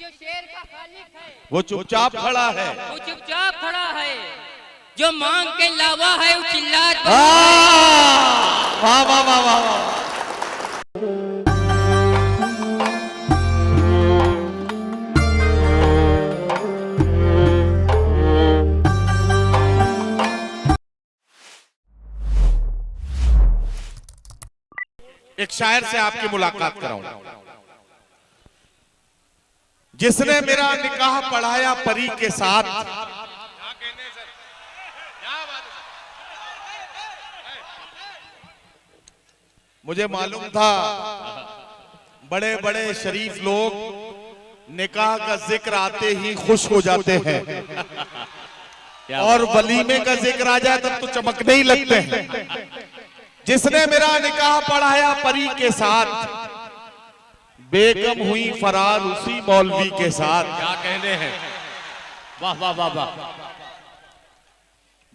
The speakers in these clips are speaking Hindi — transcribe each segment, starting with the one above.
जो शेर का खालिक है वो चुपचाप खड़ा है, वो चुपचाप खड़ा है, जो मांग के लावा है वो चिल्लात। वाह वाह वाह वाह वाह। एक शायर से आपकी मुलाकात कराऊं, जिसने मेरा निकाह पढ़ाया परी के साथ। मुझे मालूम था बड़े बड़े शरीफ लोग निकाह का जिक्र आते ही खुश हो जाते हैं, और वलीमे का जिक्र आ जाए तब तो चमकने ही लगते हैं। जिसने मेरा निकाह पढ़ाया परी के साथ, बेगम हुई फरार उसी मौलवी के साथ। क्या कहने हैं, वाह वाह वाह वाह।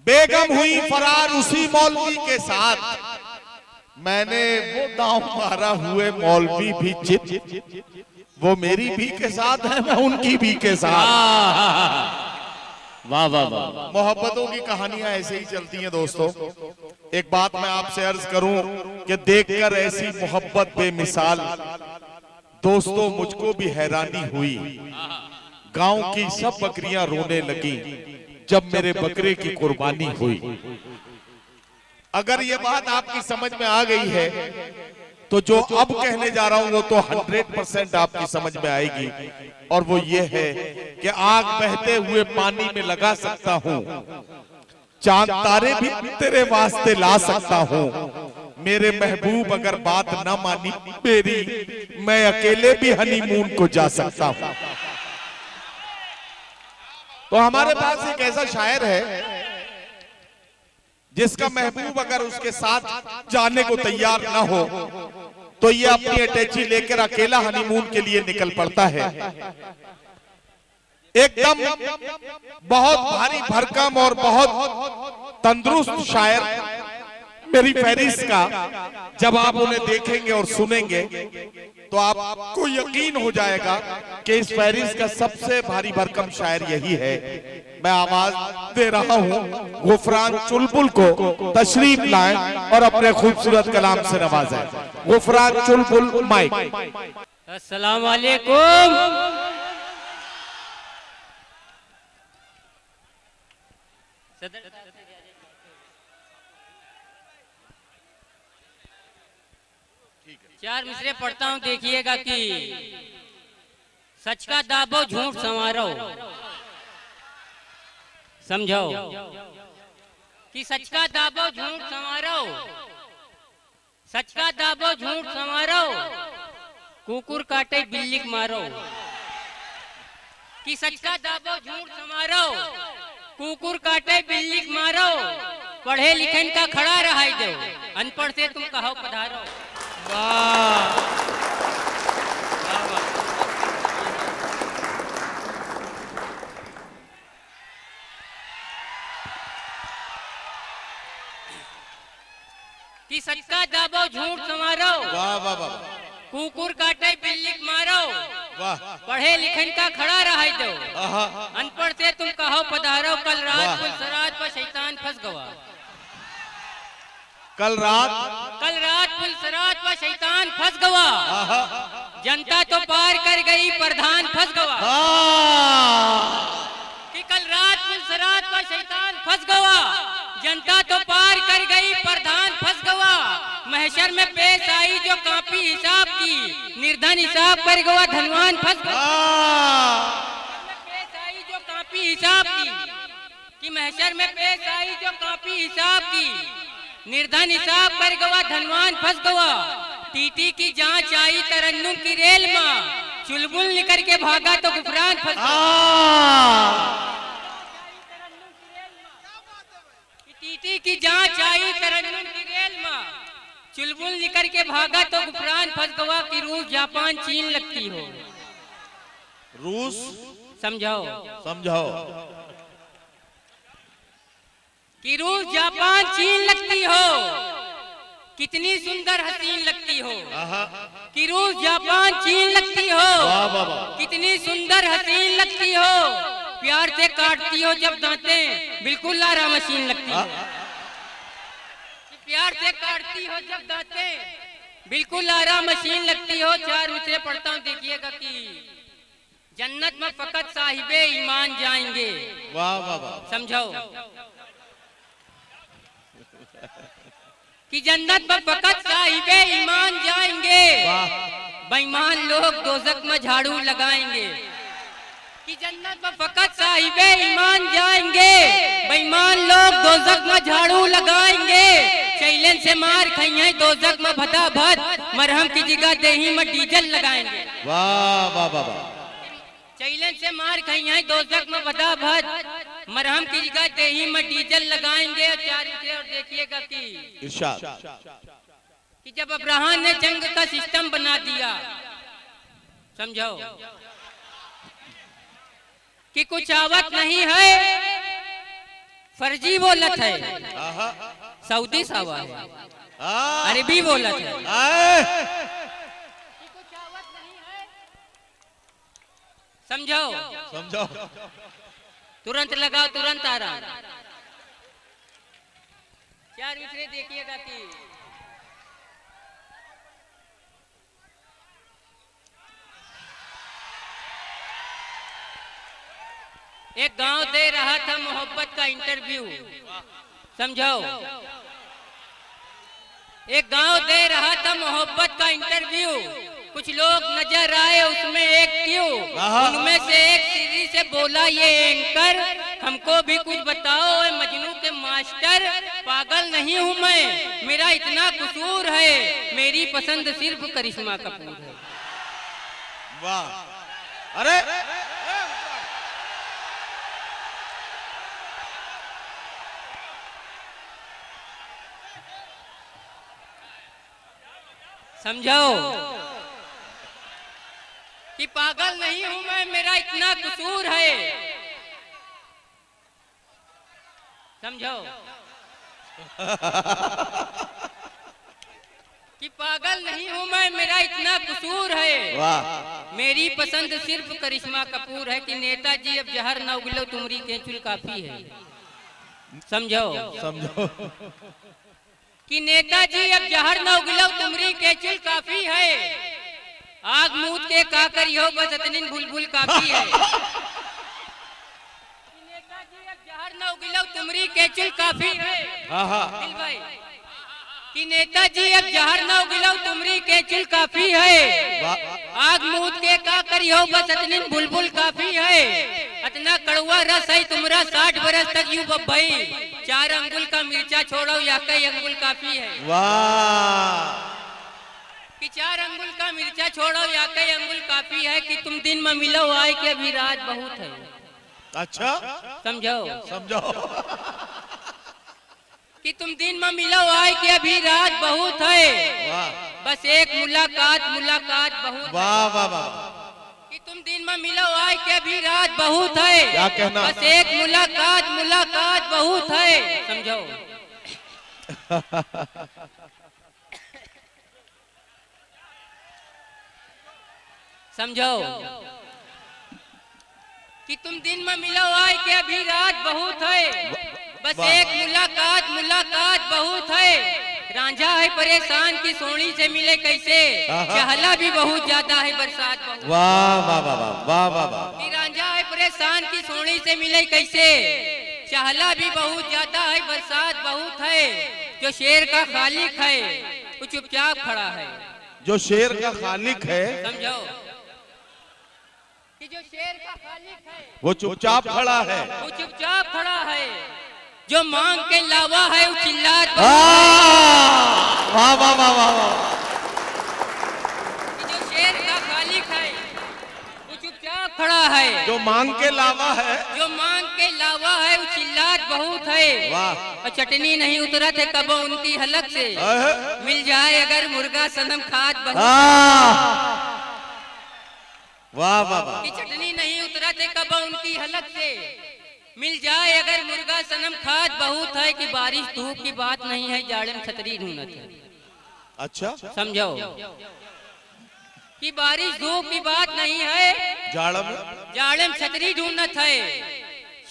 बेगम हुई फरार उसी मौलवी के साथ, मैंने वो दांव मारा हुए मौलवी भी चित, वो मेरी भी के साथ है, मैं उनकी भी के साथ। वाह वाह वाह। मोहब्बतों की कहानियां ऐसे ही चलती हैं दोस्तों। एक बात मैं आपसे अर्ज करूं कि देखकर ऐसी मोहब्बत बेमिसाल दोस्तों मुझको भी हैरानी हुई। गांव की सब बकरियां रोने लगी जब मेरे बकरे की कुर्बानी हुई। अगर ये बात आपकी समझ में आ गई है तो जो अब कहने जा रहा हूं वो तो 100% आपकी समझ में आएगी, और वो ये है कि आग बहते हुए पानी में लगा सकता हूं, चांद तारे भी तेरे वास्ते ला सकता हूं। मेरे महबूब अगर बात न मानी मेरी, मैं अकेले भी हनीमून को जा सकता हूं। तो हमारे पास एक ऐसा शायर है जिसका महबूब अगर उसके साथ जाने को तैयार ना हो तो ये अपनी अटैची लेकर अकेला हनीमून के लिए निकल पड़ता है। एकदम बहुत भारी भरकम और बहुत तंदुरुस्त शायर मेरी फहरिस्त का जब आप उन्हें देखेंगे और सुनेंगे तो आपको यकीन हो जाएगा कि इस फहरिस्त का सबसे भारी भरकम शायर यही है। मैं आवाज दे रहा हूं गुफरान चुलबुल को तशरीफ लाएं और अपने खूबसूरत कलाम से नवाजें। गुफरान चुलबुल माइक। अस्सलाम वालेकुम। चार मिसरे पढ़ता हूं, देखिएगा कि सच का दाबो झूठ संवारो। समझो कि सच का दाबो झूठ संवारो, सच का दाबो झूठ संवारो, कुकुर काटे बिल्ली मारो। कि सच का दाबो झूठ संवारो, कुकुर काटे बिल्ली मारो। पढ़े लिखे का खड़ा रहा दो, अनपढ़ से तुम कहो पधारो। वाह कि सच का दाबो झूठ संवारो, वाह वाह वाह। कुकुर काटे बिल्ली मारो। वाह। पढ़े लिखन का खड़ा रहा दो, अनपढ़ से तुम कहो पधारो। कल रात पुलसरात पर शैतान फंस गवा। कल रात पुलसरात पर शैतान फंस गवा। जनता तो पार कर गई, प्रधान फंस गवा। कि कल रात पुलसरात पर शैतान फंस गवा। जनता तो पार कर गई, प्रधान फंस गवा। महशर में पेश आई जो कापी हिसाब की, निर्धन हिसाब कर गवा, धनवान फंस गवा। पेश आई जो कापी हिसाब की, कि महशर में पेश आई जो कापी हिसाब की, निर्धन हिसाब कर गवा, धनवान फंस गवा। टीटी की जांच आई तरन्नुम की रेल में, चुलबुल निकल के भागा तो गुफरान फंस गवा। टीटी की जांच आई तरन्नुम की रेल में, चुलबुल निकल के भागा तो गुफरान फंस गवा। कि रूस जापान चीन लगती हो। रूस समझाओ कि रूस जापान चीन लगती हो। कितनी सुंदर हसीन लगती हो, आहा, कि रूस जापान चीन लगती हो, वाह वाह वाह, कितनी सुंदर हसीन लगती हो, प्यार से काटती हो जब दांतें बिल्कुल लारा मशीन लगती हो, प्यार से काटती हो जब दांतें बिल्कुल लारा मशीन लगती हो। 4 मिसरे पढ़ता हूँ, देखिएगा कि जन्नत में फकत साहिबे ईमान जाएंगे। वाह वाह वाह, समझो कि जन्नत में फकत साहिबे ईमान जाएंगे, बेईमान लोग दोजख में झाड़ू लगाएंगे। कि जन्नत में फकत साहिबे ईमान जाएंगे, बेईमान लोग दोजख में झाड़ू लगाएंगे। चैलेंज से मार खाइए दोजख में भदा भद, मरहम की जगह देही में डीजल लगाएंगे। वाह वाह वाह वाह, चैलेंज से मार खाइए दोजख में भदा भद, मरहम की जगह देही में डीजल लगाएंगे। और देखिएगा कि इरशाद, कि जब अब्राहम ने जंग का सिस्टम बना दिया, समझो कि कुछ आवत नहीं है, फर्जी बोलत है, आहा, सऊदी सावा है, आ, अरबी बोलत है, आए, कि कुछ आवत नहीं है, समझो समझो, तुरंत लगाओ तुरंत आ रहा। 4 मिसरे देखिएगा कि एक गांव दे रहा था मोहब्बत का इंटरव्यू, समझो एक गांव दे रहा था मोहब्बत का इंटरव्यू। कुछ लोग नजर आए उसमें एक क्यों, उनमें से एक सीधी से बोला ये एंकर, हमको भी कुछ बताओ मजनू के मास्टर, पागल नहीं हूँ मैं, मेरा इतना कसूर है, मेरी पसंद सिर्फ करिश्मा कपूर है। वाह, अरे समझो कि पागल नहीं हूं मैं, मेरा इतना कसूर है, समझो कि पागल नहीं हूं मैं, मेरा इतना कसूर है, वाह, मेरी पसंद सिर्फ करिश्मा कपूर है। कि नेताजी अब जहर न उगलो तुमरी केंचुल काफी है, समझो समझो, कि नेताजी अब जहर न उगलो तुमरी केचुल काफी है, आग मूत के का करियो बस अतनिन बुलबुल काफी है। कि नेताजी अब जहर न उगलो तुमरी केचुल काफी है, आहा, दिल भाई, कि नेताजी अब जहर न उगलो तुमरी केचुल काफी है, वाह, आग मूत के का करियो बस अतनिन बुलबुल काफी है, अतना कड़वा रस है तुमरा 60 बरस तक यूं बब्बई, 4 अंगुल का मिर्चा छोड़ो या कई अंगुल काफी है। वाह, कि 4 अंगुल का मिर्चा छोड़ो या कई अंगुल काफी है। कि तुम दिन में मिलो आए कि अभी रात बहुत है, अच्छा, समझो समझो, कि तुम दिन में मिलो आए कि अभी रात बहुत है, वाह, बस एक मुलाकात मुलाकात बहुत है। वाह वाह वाह, कि तुम दिन में मिलो आए कि अभी रात बहुत है, क्या कहना? बस एक मुलाकात मुलाकात बहुत है, समझो समझो कि तुम दिन में मिलो आए कि अभी रात बहुत है, बस एक मुलाकात मुलाकात बहुत है। रांझा है परेशान की सोनी से मिले कैसे, चहला भी बहुत ज्यादा है बरसात बहुत। वाह वाह वाह वाह, वाह वाह वाह, कि रांझा है परेशान की सोनी से मिले कैसे, चहला भी बहुत ज्यादा है बरसात बहुत है। जो शेर का खालिक है वो चुपचाप खड़ा है, जो शेर का खालिक है समझो कि जो शेर का खालिक है वो चुपचाप खड़ा है। वो चुपचाप खड़ा है, जो मांग के लावा है वो चिल्लात वाह वाह वाह वाह वाह, कि जो शेर का खालिक है वो चुपचाप खड़ा है, जो मांग के लावा है, जो मांग के लावा है वो चिल्लात बहुत है। वाह, और चटनी नहीं उतरत है कबो उनकी हलक से, अह, मिल जाए अगर मुर्गा सनम खात बहुत। वाह वाह वाह, कि चटनी नहीं उतरत है कबो उनकी हलक से, मिल जाए अगर मुर्गा सनम खात बहुत है। कि बारिश धूप की बात नहीं है, जाड़े में छतरी ढूंढत है, अच्छा, समझो कि बारिश धूप की बात नहीं है, जाड़े में छतरी ढूंढत है,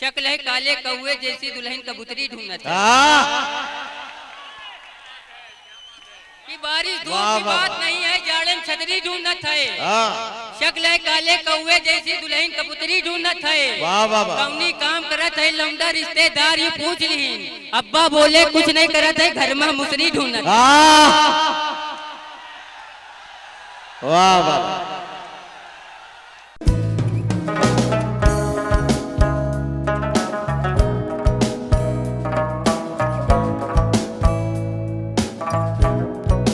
शक्ल है काले कौए जैसी दुल्हन कबूतरी ढूंढत है। कि बारिश धूप की बात नहीं है, जाड़े में छतरी ढूंढत है, शक्ल है काले कौए जैसी दुल्हन कबूतरी ढूंढत है। कौनी काम करत है लौंडा रिश्तेदार ये पूछ ली, अब्बा बोले कुछ नहीं करत है, घर में मुसरी ढूंढत। वाह वाह